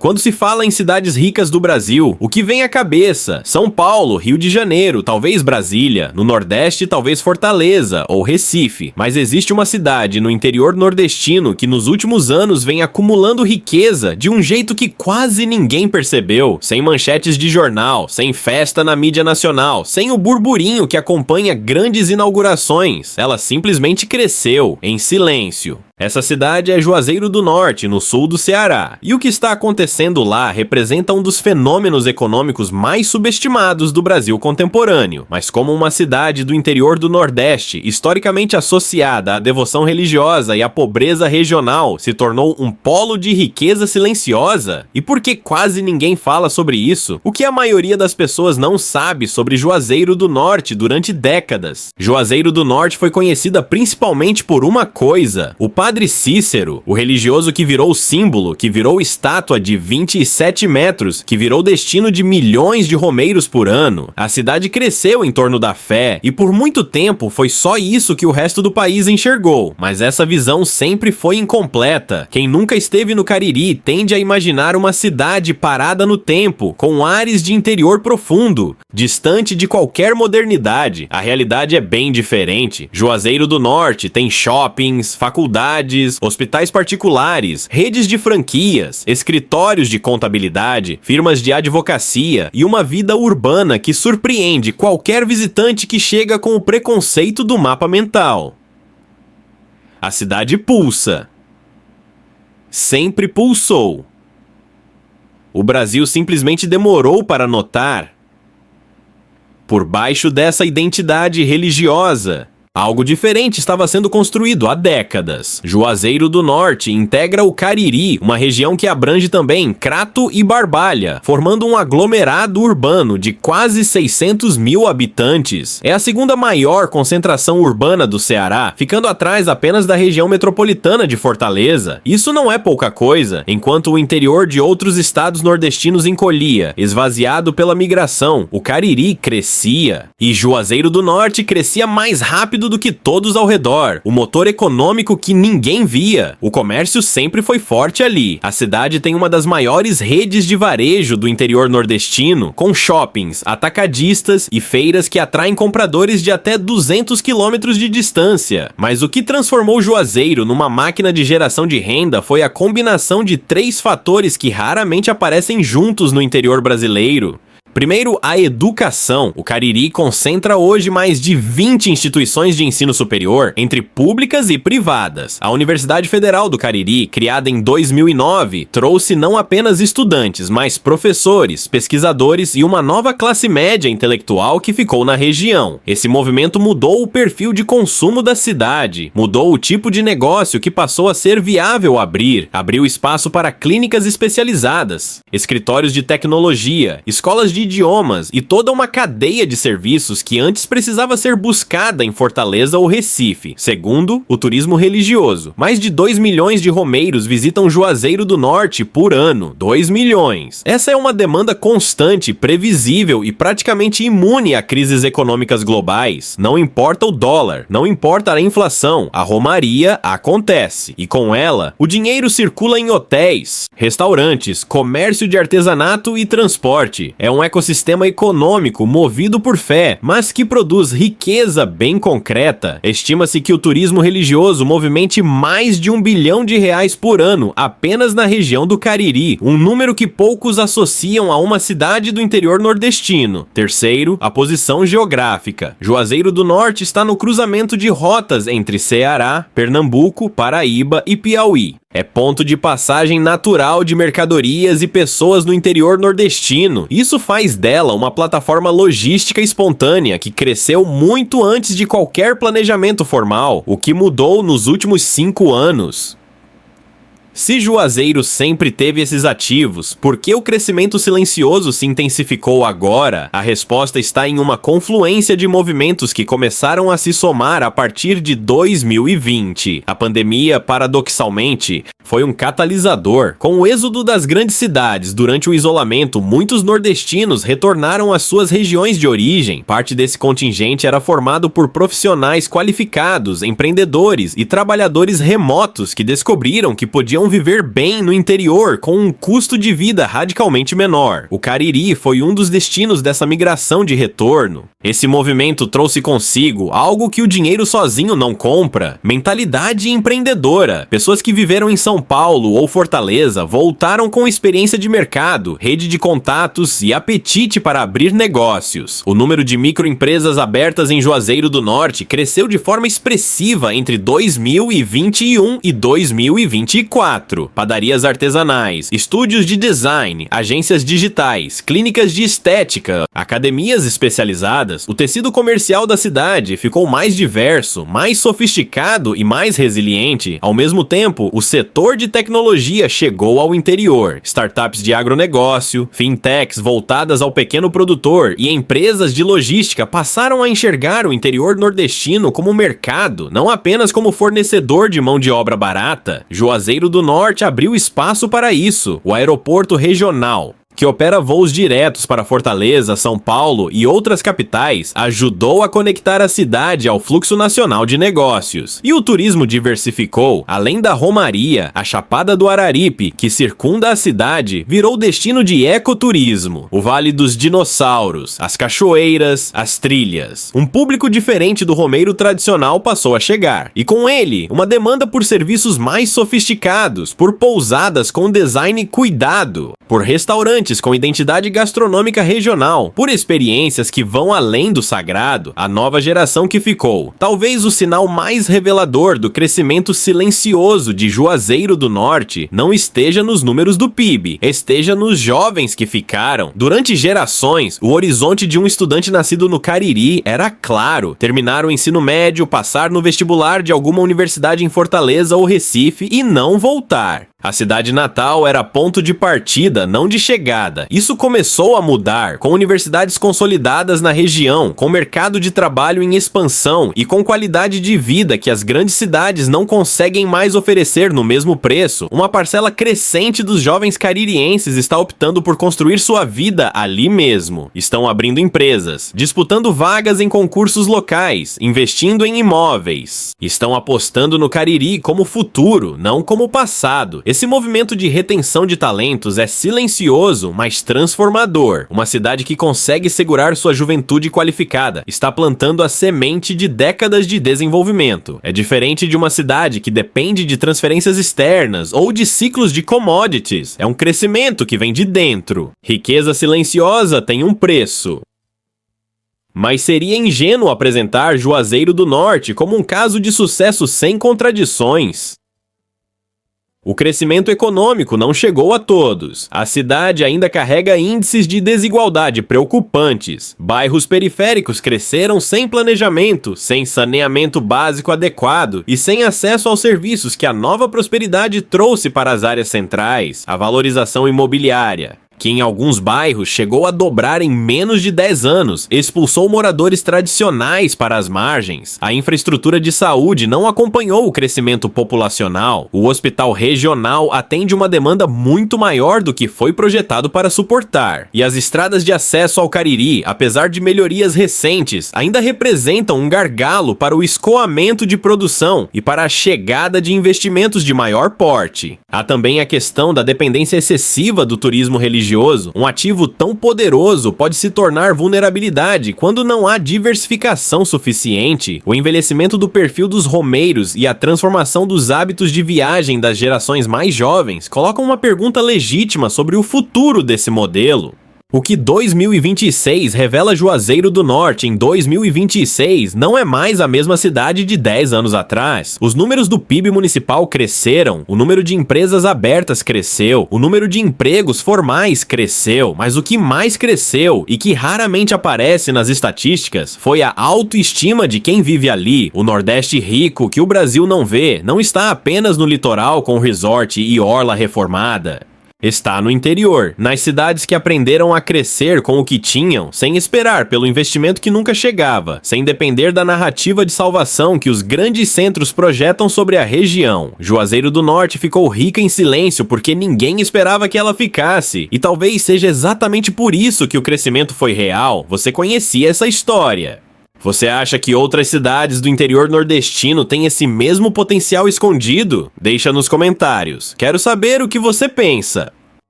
Quando se fala em cidades ricas do Brasil, o que vem à cabeça? São Paulo, Rio de Janeiro, talvez Brasília, no Nordeste talvez Fortaleza ou Recife. Mas existe uma cidade no interior nordestino que nos últimos anos vem acumulando riqueza de um jeito que quase ninguém percebeu, sem manchetes de jornal, sem festa na mídia nacional, sem o burburinho que acompanha grandes inaugurações. Ela simplesmente cresceu em silêncio. Essa cidade é Juazeiro do Norte, no sul do Ceará, e o que está acontecendo lá representa um dos fenômenos econômicos mais subestimados do Brasil contemporâneo. Mas como uma cidade do interior do Nordeste, historicamente associada à devoção religiosa e à pobreza regional, se tornou um polo de riqueza silenciosa? E por que quase ninguém fala sobre isso? O que a maioria das pessoas não sabe sobre Juazeiro do Norte durante décadas? Juazeiro do Norte foi conhecida principalmente por uma coisa: o Padre Cícero, o religioso que virou símbolo, que virou estátua de 27 metros, que virou destino de milhões de romeiros por ano. A cidade cresceu em torno da fé e por muito tempo foi só isso que o resto do país enxergou. Mas essa visão sempre foi incompleta. Quem nunca esteve no Cariri tende a imaginar uma cidade parada no tempo, com ares de interior profundo, distante de qualquer modernidade. A realidade é bem diferente. Juazeiro do Norte tem shoppings, faculdades, hospitais particulares, redes de franquias, escritórios de contabilidade, firmas de advocacia e uma vida urbana que surpreende qualquer visitante que chega com o preconceito do mapa mental. A cidade pulsa. Sempre pulsou. O Brasil simplesmente demorou para notar. Por baixo dessa identidade religiosa, algo diferente estava sendo construído há décadas. Juazeiro do Norte integra o Cariri, uma região que abrange também Crato e Barbalha, formando um aglomerado urbano de quase 600 mil habitantes. É a segunda maior concentração urbana do Ceará, ficando atrás apenas da região metropolitana de Fortaleza. Isso não é pouca coisa, enquanto o interior de outros estados nordestinos encolhia, esvaziado pela migração. O Cariri crescia, e Juazeiro do Norte crescia mais rápido do que todos ao redor, o motor econômico que ninguém via. O comércio sempre foi forte ali. A cidade tem uma das maiores redes de varejo do interior nordestino, com shoppings, atacadistas e feiras que atraem compradores de até 200 quilômetros de distância. Mas o que transformou Juazeiro numa máquina de geração de renda foi a combinação de 3 fatores que raramente aparecem juntos no interior brasileiro. Primeiro, a educação. O Cariri concentra hoje mais de 20 instituições de ensino superior, entre públicas e privadas. A Universidade Federal do Cariri, criada em 2009, trouxe não apenas estudantes, mas professores, pesquisadores e uma nova classe média intelectual que ficou na região. Esse movimento mudou o perfil de consumo da cidade, mudou o tipo de negócio que passou a ser viável abrir, abriu espaço para clínicas especializadas, escritórios de tecnologia, escolas de idiomas e toda uma cadeia de serviços que antes precisava ser buscada em Fortaleza ou Recife. Segundo, o turismo religioso. Mais de 2 milhões de romeiros visitam Juazeiro do Norte por ano. 2 milhões. Essa é uma demanda constante, previsível e praticamente imune a crises econômicas globais. Não importa o dólar, não importa a inflação, a romaria acontece. E com ela, o dinheiro circula em hotéis, restaurantes, comércio de artesanato e transporte. É um ecossistema econômico movido por fé, mas que produz riqueza bem concreta. Estima-se que o turismo religioso movimente mais de R$1 bilhão por ano apenas na região do Cariri, um número que poucos associam a uma cidade do interior nordestino. Terceiro, a posição geográfica. Juazeiro do Norte está no cruzamento de rotas entre Ceará, Pernambuco, Paraíba e Piauí. É ponto de passagem natural de mercadorias e pessoas no interior nordestino. Isso faz dela uma plataforma logística espontânea que cresceu muito antes de qualquer planejamento formal, o que mudou nos últimos 5 anos. Se Juazeiro sempre teve esses ativos, por que o crescimento silencioso se intensificou agora? A resposta está em uma confluência de movimentos que começaram a se somar a partir de 2020. A pandemia, paradoxalmente, foi um catalisador. Com o êxodo das grandes cidades durante o isolamento, muitos nordestinos retornaram às suas regiões de origem. Parte desse contingente era formado por profissionais qualificados, empreendedores e trabalhadores remotos que descobriram que podiam poderiam viver bem no interior com um custo de vida radicalmente menor. O Cariri foi um dos destinos dessa migração de retorno. Esse movimento trouxe consigo algo que o dinheiro sozinho não compra: mentalidade empreendedora. Pessoas que viveram em São Paulo ou Fortaleza voltaram com experiência de mercado, rede de contatos e apetite para abrir negócios. O número de microempresas abertas em Juazeiro do Norte cresceu de forma expressiva entre 2021 e 2024. Padarias artesanais, estúdios de design, agências digitais, clínicas de estética, academias especializadas. O tecido comercial da cidade ficou mais diverso, mais sofisticado e mais resiliente. Ao mesmo tempo, o setor de tecnologia chegou ao interior. Startups de agronegócio, fintechs voltadas ao pequeno produtor e empresas de logística passaram a enxergar o interior nordestino como mercado, não apenas como fornecedor de mão de obra barata. Juazeiro do Norte abriu espaço para isso. O aeroporto regional, que opera voos diretos para Fortaleza, São Paulo e outras capitais, ajudou a conectar a cidade ao fluxo nacional de negócios. E o turismo diversificou. Além da Romaria, a Chapada do Araripe, que circunda a cidade, virou destino de ecoturismo. O Vale dos Dinossauros, as cachoeiras, as trilhas. Um público diferente do romeiro tradicional passou a chegar. E com ele, uma demanda por serviços mais sofisticados, por pousadas com design cuidado, por restaurantes com identidade gastronômica regional, por experiências que vão além do sagrado. A nova geração que ficou, talvez o sinal mais revelador do crescimento silencioso de Juazeiro do Norte, não esteja nos números do PIB, esteja nos jovens que ficaram. Durante gerações, o horizonte de um estudante nascido no Cariri era claro: terminar o ensino médio, passar no vestibular de alguma universidade em Fortaleza ou Recife e não voltar. A cidade natal era ponto de partida, não de chegada. Isso começou a mudar, com universidades consolidadas na região, com mercado de trabalho em expansão e com qualidade de vida que as grandes cidades não conseguem mais oferecer no mesmo preço. Uma parcela crescente dos jovens caririenses está optando por construir sua vida ali mesmo. Estão abrindo empresas, disputando vagas em concursos locais, investindo em imóveis. Estão apostando no Cariri como futuro, não como passado. Esse movimento de retenção de talentos é silencioso, mas transformador. Uma cidade que consegue segurar sua juventude qualificada está plantando a semente de décadas de desenvolvimento. É diferente de uma cidade que depende de transferências externas ou de ciclos de commodities. É um crescimento que vem de dentro. Riqueza silenciosa tem um preço. Mas seria ingênuo apresentar Juazeiro do Norte como um caso de sucesso sem contradições. O crescimento econômico não chegou a todos. A cidade ainda carrega índices de desigualdade preocupantes. Bairros periféricos cresceram sem planejamento, sem saneamento básico adequado e sem acesso aos serviços que a nova prosperidade trouxe para as áreas centrais. A valorização imobiliária, que em alguns bairros chegou a dobrar em menos de 10 anos, expulsou moradores tradicionais para as margens. A infraestrutura de saúde não acompanhou o crescimento populacional. O hospital regional atende uma demanda muito maior do que foi projetado para suportar. E as estradas de acesso ao Cariri, apesar de melhorias recentes, ainda representam um gargalo para o escoamento de produção e para a chegada de investimentos de maior porte. Há também a questão da dependência excessiva do turismo religioso. Um ativo tão poderoso pode se tornar vulnerabilidade quando não há diversificação suficiente. O envelhecimento do perfil dos romeiros e a transformação dos hábitos de viagem das gerações mais jovens colocam uma pergunta legítima sobre o futuro desse modelo. O que 2026 revela Juazeiro do Norte em 2026 não é mais a mesma cidade de 10 anos atrás. Os números do PIB municipal cresceram, o número de empresas abertas cresceu, o número de empregos formais cresceu, mas o que mais cresceu e que raramente aparece nas estatísticas foi a autoestima de quem vive ali. O Nordeste rico que o Brasil não vê não está apenas no litoral com resort e orla reformada. Está no interior, nas cidades que aprenderam a crescer com o que tinham, sem esperar pelo investimento que nunca chegava, sem depender da narrativa de salvação que os grandes centros projetam sobre a região. Juazeiro do Norte ficou rica em silêncio porque ninguém esperava que ela ficasse, e talvez seja exatamente por isso que o crescimento foi real. Você conhecia essa história. Você acha que outras cidades do interior nordestino têm esse mesmo potencial escondido? Deixa nos comentários. Quero saber o que você pensa.